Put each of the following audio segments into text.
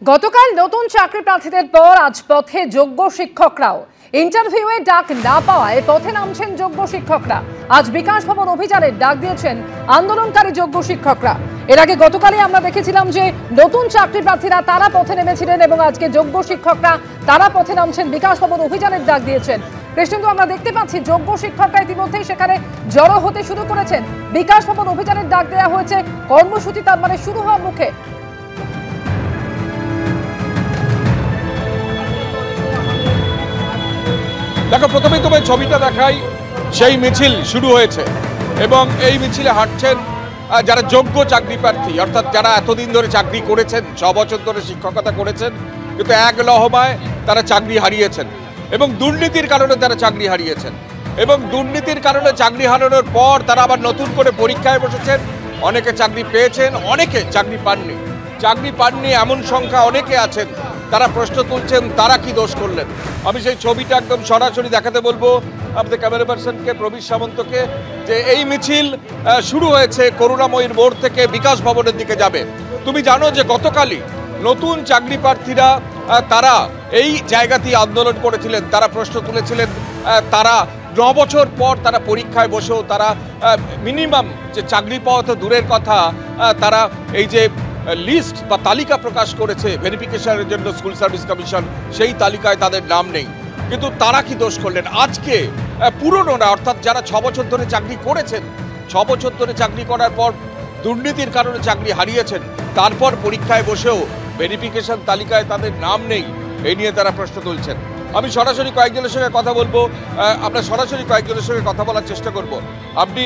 গতকাল নতুন চাকরি প্রার্থীদের পর আজ পথে যোগ্য শিক্ষকরাও। ইন্টারভিউয়ে ডাক না পাওয়ায় পথে নামছেন যোগ্য শিক্ষকরা। আজ বিকাশ ভবন অভিযানের ডাক দিয়েছেন আন্দোলনকারী যোগ্য শিক্ষকরা। এর আগে গতকালই আমরা দেখেছিলাম যে নতুন চাকরি প্রার্থীরা তারা পথে নেমেছিলেন এবং আজকে যোগ্য শিক্ষকরা তারা পথে নামছেন, বিকাশ ভবন অভিযানের ডাক দিয়েছেন। কৃষ্ণেন্দু, আমরা দেখতে পাচ্ছি যোগ্য শিক্ষকরা ইতিমধ্যেই সেখানে জড়ো হতে শুরু করেছেন। বিকাশ ভবন অভিযানের ডাক দেওয়া হয়েছে, কর্মসূচি তার মানে শুরু হওয়ার মুখে। দেখো, প্রথমেই তোমায় ছবিটা দেখাই। সেই মিছিল শুরু হয়েছে এবং এই মিছিলে হাঁটছেন যারা যোগ্য চাকরি প্রার্থী, অর্থাৎ যারা এতদিন ধরে চাকরি করেছেন, 6 বছর ধরে শিক্ষকতা করেছেন, কিন্তু এক লহমায় তারা চাকরি হারিয়েছেন এবং দুর্নীতির কারণে তারা চাকরি হারিয়েছেন এবং দুর্নীতির কারণে চাকরি হারানোর পর তারা আবার নতুন করে পরীক্ষায় বসেছেন। অনেকে চাকরি পেয়েছেন, অনেকে চাকরি পাননি। চাকরি পাননি এমন সংখ্যা অনেকে আছেন, তারা প্রশ্ন তুলছেন তারা কি দোষ করলেন। আমি সেই ছবিটা একদম সরাসরি দেখাতে বলবো আমাদের ক্যামেরা পার্সনকে, প্রবীর সামন্তকে, যে এই মিছিল শুরু হয়েছে করুণাময়ীর মোড় থেকে বিকাশ ভবনের দিকে যাবে। তুমি জানো যে গতকালই নতুন চাকরি প্রার্থীরা তারা এই জায়গাতেই আন্দোলন করেছিলেন, তারা প্রশ্ন তুলেছিলেন। তারা 9 বছর পর তারা পরীক্ষায় বসেও তারা মিনিমাম যে চাকরি পাওয়া তো দূরের কথা, তারা এই যে লিস্ট বা তালিকা প্রকাশ করেছে ভেরিফিকেশনের জন্য স্কুল সার্ভিস কমিশন, সেই তালিকায় তাদের নাম নেই। কিন্তু তারা কি দোষ করলেন? আজকে পুরনোরা, অর্থাৎ যারা 6 বছর ধরে চাকরি করেছেন, 6 বছর ধরে চাকরি করার পর দুর্নীতির কারণে চাকরি হারিয়েছেন, তারপর পরীক্ষায় বসেও ভেরিফিকেশন তালিকায় তাদের নাম নেই, এই নিয়ে তারা প্রশ্ন তুলছেন। আমি সরাসরি কয়েকজনের সঙ্গে কথা বলবো, আমরা সরাসরি কয়েকজনের সঙ্গে কথা বলার চেষ্টা করব। আপনি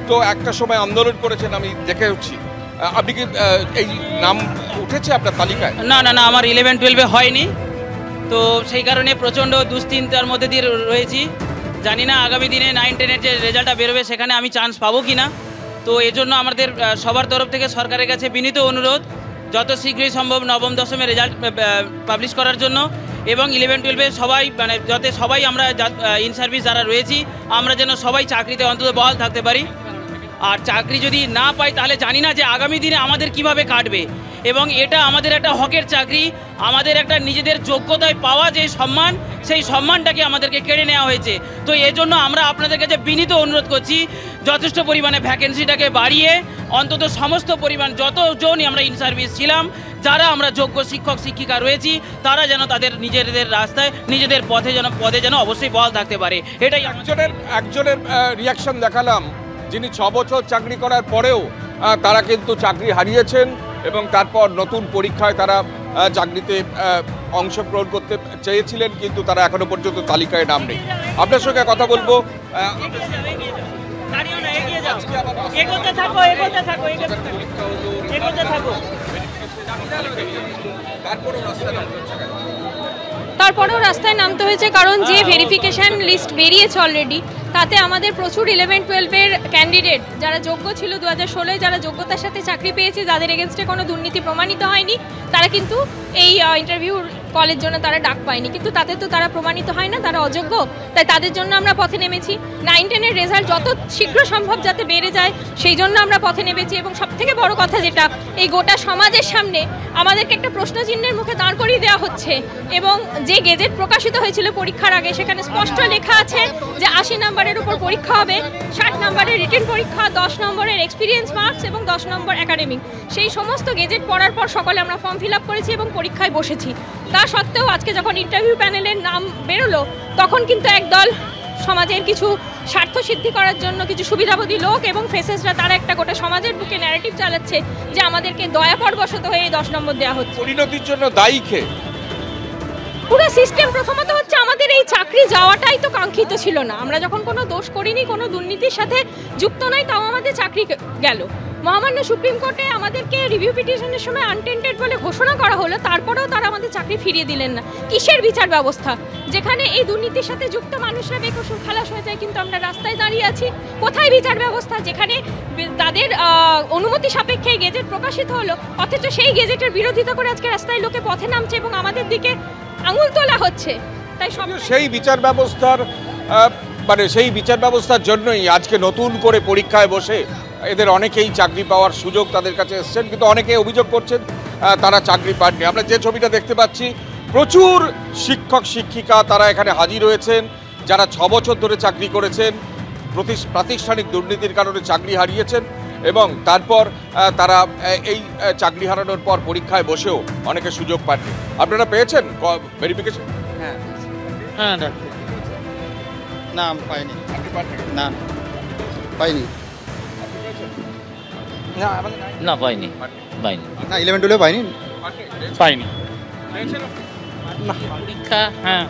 তো একটা সময় আন্দোলন করেছেন, আমি দেখে উঠছি। আপনি কি এই নাম উঠেছে আপনার তালিকায়? না না না, আমার 11-12 হয়নি, তো সেই কারণে প্রচণ্ড দুশ্চিন্তার মধ্যে দিয়ে রয়েছি। জানি না আগামী দিনে 9-10-এর যে রেজাল্টটা বেরোবে সেখানে আমি চান্স পাবো কি না। তো এজন্য আমাদের সবার তরফ থেকে সরকারের কাছে বিনীত অনুরোধ, যত শীঘ্রই সম্ভব নবম দশমের রেজাল্ট পাবলিশ করার জন্য এবং 11-12 সবাই মানে যাতে সবাই আমরা ইন সার্ভিস যারা রয়েছি আমরা যেন সবাই চাকরিতে অন্তত বহাল থাকতে পারি। আর চাকরি যদি না পাই তাহলে জানি না যে আগামী দিনে আমাদের কিভাবে কাটবে, এবং এটা আমাদের একটা হকের চাকরি, আমাদের একটা নিজেদের যোগ্যতায় পাওয়া যে সম্মান, সেই সম্মানটাকে আমাদেরকে কেড়ে নেওয়া হয়েছে। তো এজন্য আমরা আপনাদের কাছে বিনীত অনুরোধ করছি, যথেষ্ট পরিমাণে ভ্যাকেন্সিটাকে বাড়িয়ে অন্তত সমস্ত পরিমাণ যতজনই আমরা ইন সার্ভিস ছিলাম, যারা আমরা যোগ্য শিক্ষক শিক্ষিকা রয়েছি, তারা যেন তাদের নিজেদের রাস্তায় নিজেদের পদে যেন অবশ্যই বহাল থাকতে পারে। এটাই একজনের রিয়াকশন দেখালাম, যিনি 6 বছর চাকরি করার পরেও তারা কিন্তু চাকরি হারিয়েছেন এবং তারপর নতুন পরীক্ষায় তারা চাকরিতে অংশগ্রহণ করতে চেয়েছিলেন, কিন্তু তারা এখনো পর্যন্ত তালিকায় নাম নেই। আপনার সঙ্গে কথা বলবো। তারপরেও রাস্তায় নামতে হয়েছে, কারণ যে ভেরিফিকেশন লিস্ট বেরিয়েছে অলরেডি, তাতে আমাদের প্রচুর 11-12-এর ক্যান্ডিডেট যারা যোগ্য ছিল 2016 যারা যোগ্যতার সাথে চাকরি পেয়েছে, যাদের এগেনস্টে কোনো দুর্নীতি প্রমাণিত হয়নি, তারা কিন্তু এই ইন্টারভিউ কলের জন্য তারা ডাক পায়নি, কিন্তু তাতে তো তারা প্রমাণিত হয় না, তারা অযোগ্য। তাই তাদের জন্য আমরা পথে নেমেছি। 9-10-এর রেজাল্ট যত শীঘ্র সম্ভব যাতে বেড়ে যায় সেই জন্য আমরা পথে নেমেছি। এবং সবথেকে বড় কথা যেটা, এই গোটা সমাজের সামনে আমাদেরকে একটা প্রশ্নচিহ্নের মুখে দাঁড় করিয়ে দেওয়া হচ্ছে। এবং যে গেজেট প্রকাশিত হয়েছিল পরীক্ষার আগে, সেখানে স্পষ্ট লেখা আছে যে 80 নম্বরের উপর পরীক্ষা হবে, 60 নম্বরের রিটেন পরীক্ষা, 10 নম্বরের এক্সপিরিয়েন্স মার্কস এবং 10 নম্বর একাডেমিক। সেই সমস্ত গেজেট পড়ার পর সকলে আমরা ফর্ম ফিল আপ করেছি এবং পরীক্ষায় বসেছি। তা সত্ত্বেও আজকে যখন ইন্টারভিউ প্যানেলের নাম বেরোলো, তখন কিন্তু একদল সমাজের কিছু স্বার্থ সিদ্ধি করার জন্য কিছু সুবিধাবাদী লোক এবং ফেসেসরা তারা একটা গোটা সমাজের বুকে ন্যারেটিভ চালাচ্ছে যে আমাদেরকে দয়াপরবশত হয়ে 10 নম্বর দেওয়া হচ্ছে। পরিণতির জন্য দায়ী কে? পুরো সিস্টেম। প্রথমত হচ্ছে আমাদের এই চাকরি যাওয়াটাই তো কাঙ্ক্ষিত ছিল না। আমরা যখন কোনো দোষ করিনি, কোনো দুর্নীতির সাথে যুক্ত নয়, তাও আমাদের চাকরি গেল। মহামান্য সুপ্রিম কোর্টে আমাদেকে রিভিউ পিটিশনের সময় আনটেন্টেড বলে ঘোষণা করা হলো, তারপরেও তারা আমাদের চাকরি ফিরিয়ে দিলেন না। কিসের বিচার ব্যবস্থা, যেখানে এই দুর্নীতির সাথে যুক্ত মানুষরা বেকসুর খালাস হয়ে যায়, কিন্তু আমরা রাস্তায় দাঁড়িয়ে আছি? কোথায় বিচার ব্যবস্থা, যেখানে তাদের অনুমতি সাপেক্ষে গেজেট প্রকাশিত হলো, অথচ সেই গেজেটের বিরোধিতা করে আজকে রাস্তায় লোকে পথে নামছে এবং আমাদের দিকে আঙুল তোলা হচ্ছে। তাই সেই বিচার ব্যবস্থার জন্যই আজকে নতুন করে পরীক্ষায় বসে এদের অনেকেই চাকরি পাওয়ার সুযোগ তাদের কাছে এসছেন। কিন্তু অনেকে অভিযোগ করছেন তারা চাকরি পাননি। আমরা যে ছবিটা দেখতে পাচ্ছি, প্রচুর শিক্ষক শিক্ষিকা তারা এখানে হাজির হয়েছেন, যারা 6 বছর ধরে চাকরি করেছেন, প্রাতিষ্ঠানিক দুর্নীতির কারণে চাকরি হারিয়েছেন এবং তারপর তারা এই চাকরি হারানোর পর পরীক্ষায় বসেও অনেকে সুযোগ পাননি। আপনারা পেয়েছেন ভেরিফিকেশন? হ্যাঁ হ্যাঁ না পাইনি। না পাইনি। না পাইনি পাইনি না 11-12 পাইনি। পাইনি না পরীক্ষা হ্যাঁ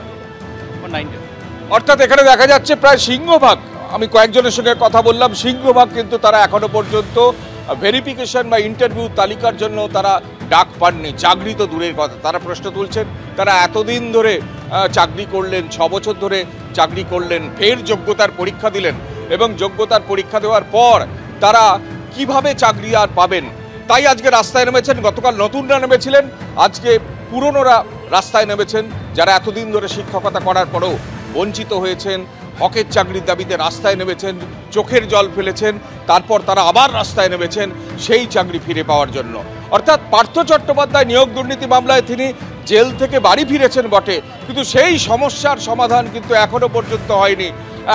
অর্থাৎ এখানে দেখা যাচ্ছে প্রায় সিংহভাগ, আমি কয়েকজনের সঙ্গে কথা বললাম, সিংহভাগ কিন্তু তারা এখনো পর্যন্ত ভেরিফিকেশন বা ইন্টারভিউ তালিকার জন্য তারা ডাক পাননি। চাকরি তো দূরের কথা, তারা প্রশ্ন তুলছেন তারা এতদিন ধরে চাকরি করলেন, 6 বছর ধরে চাকরি করলেন, ফের যোগ্যতার পরীক্ষা দিলেন এবং যোগ্যতার পরীক্ষা দেওয়ার পর তারা কিভাবে চাকরি আর পাবেন। তাই আজকে রাস্তায় নেমেছেন। গতকাল নতুনরা নেমেছিলেন, আজকে পুরনোরা রাস্তায় নেমেছেন, যারা এতদিন ধরে শিক্ষকতা করার পরেও বঞ্চিত হয়েছেন, হকের চাকরির দাবিতে রাস্তায় নেমেছেন, চোখের জল ফেলেছেন, তারপর তারা আবার রাস্তায় নেমেছেন সেই চাকরি ফিরে পাওয়ার জন্য। অর্থাৎ পার্থ চট্টোপাধ্যায় নিয়োগ দুর্নীতি মামলায় তিনি জেল থেকে বাড়ি ফিরেছেন বটে, কিন্তু সেই সমস্যার সমাধান কিন্তু এখনো পর্যন্ত হয়নি।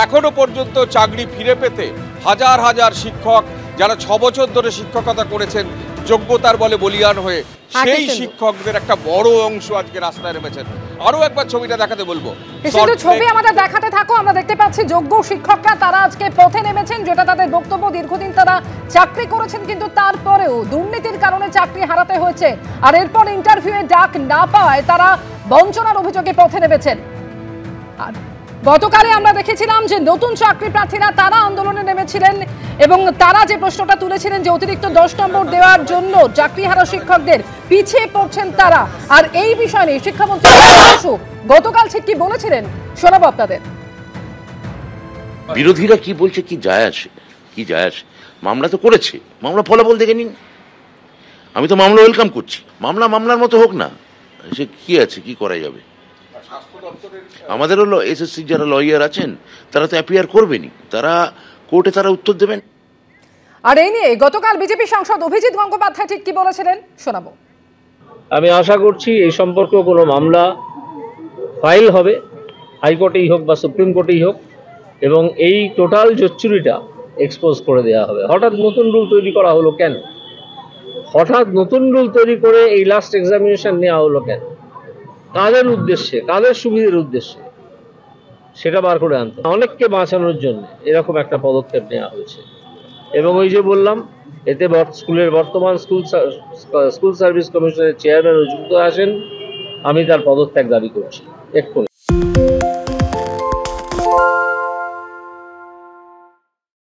এখনো পর্যন্ত চাকরি ফিরে পেতে হাজার হাজার শিক্ষক, যারা 6 বছর ধরে শিক্ষকতা করেছেন, যোগ্যতার বলে বলিয়ান হয়ে, সেই শিক্ষকদের একটা বড় অংশ আজকে রাস্তায় নেমেছেন। আরো একবার ছবিটা দেখাতে বলবো। কিন্তু ছবি আমাদের দেখাতে থাকো। আমরা দেখতে পাচ্ছি যোগ্য শিক্ষকরা তারা আজকে পথে নেমেছেন, যেটা তাদের বক্তব্য। দীর্ঘদিন তারা চাকরি করেছেন, কিন্তু তারপরেও দুর্নীতির কারণে চাকরি হারাতে হয়েছে, আর এরপর ইন্টারভিউয়ে ডাক না পাওয়ায় তারা বঞ্চনার অভিযোগে পথে নেমেছেন। আর গতকালে আমরা দেখেছিলাম যে নতুন চাকরি প্রার্থীরা তারা আন্দোলনে নেমেছিলেন এবং তারা যে প্রশ্নটা তুলেছিলেন যে অতিরিক্ত 10 নম্বর দেওয়ার জন্য চাকরি হারা শিক্ষকদের পিছিয়ে পড়ছেন তারা। আর এই বিষয় নিয়ে শিক্ষামন্ত্রী গতকাল ঠিক কি বলেছিলেন শোনাবো আপনাদের। বিরোধীরা কি বলছে কি যায় আসে, কি যায় আসে? মামলা তো করেছে, মামলা ফলাফল দেখে নিন। আমি তো মামলা ওয়েলকাম করছি, মামলার মতো হোক না, সে কি আছে, কি করা যাবে। আমাদের হলো এসএসসি যারা লয়ার আছেন তারা তো অ্যাপিয়ার করবেনই, তারা কোর্টে তারা উত্তর দেবেন। আর এই নিয়ে গতকাল বিজেপি সাংসদ অভিজিৎ গঙ্গোপাধ্যায় ঠিক কি বলেছিলেন শোনাবো। আমি আশা করছি এই সম্পর্কে কোনো মামলা ফাইল হবে, হাইকোর্টেই হোক বা সুপ্রিম কোর্টেই হোক, এবং এই টোটাল জোচ্চুরিটা এক্সপোজ করে দেওয়া হবে। হঠাৎ নতুন রুল তৈরি করা হলো কেন? হঠাৎ নতুন রুল তৈরি করে এই লাস্ট এক্সামিনেশন নেওয়া হলো কেন? কাদের উদ্দেশ্যে, কাদের সুবিধার উদ্দেশ্যে, সেটা বার করে আনতে। অনেককে বাঁচানোর জন্য এরকম একটা পদক্ষেপ নেওয়া হয়েছে। এবং ওই যে বললাম, এতে স্কুলের বর্তমান স্কুল সার্ভিস কমিশনের চেয়ারম্যান যুক্ত আসেন, আমি তার পদত্যাগ দাবি করছি এক্ষুনি।